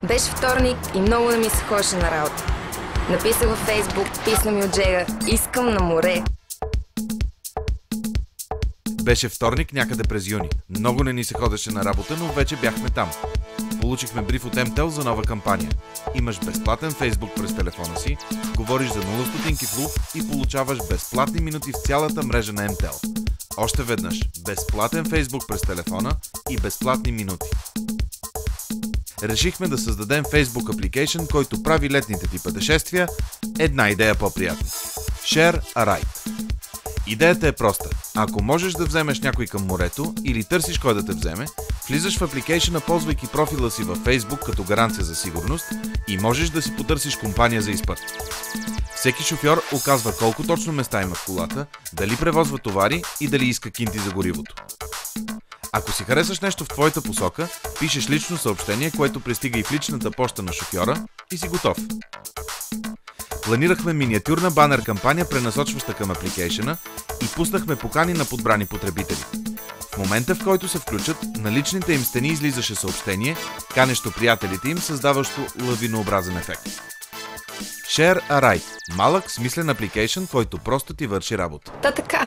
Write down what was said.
Беше вторник и много не ми се ходеше на работа. Написах във Фейсбук, писна ми от Джега: искам на море. Беше вторник някъде през юни. Много не ни се ходеше на работа, но вече бяхме там. Получихме бриф от MTEL за нова кампания. Имаш безплатен Фейсбук през телефона си, говориш за 0 стотинки в лув и получаваш безплатни минути в цялата мрежа на MTEL. Още веднъж, безплатен Фейсбук през телефона и безплатни минути. Решихме да създадем Facebook Application, който прави летните ти пътешествия една идея по-приятна. Share a Ride. Идеята е проста. Ако можеш да вземеш някой към морето или търсиш кой да те вземе, влизаш в апликейшъна, ползвайки профила си във Facebook като гаранция за сигурност и можеш да си потърсиш компания за изпът. Всеки шофьор оказва колко точно места има в колата, дали превозва товари и дали иска кинти за горивото. Ако си харесаш нещо в твоята посока, пишеш лично съобщение, което пристига и в личната поща на шофьора и си готов. Планирахме миниатюрна банер кампания, пренасочваща към апликейшъна, и пуснахме покани на подбрани потребители. В момента, в който се включат, на личните им стени излизаше съобщение, канещо приятелите им, създаващо лавинообразен ефект. Share a Ride – малък, смислен апликейшън, който просто ти върши работа. Та така,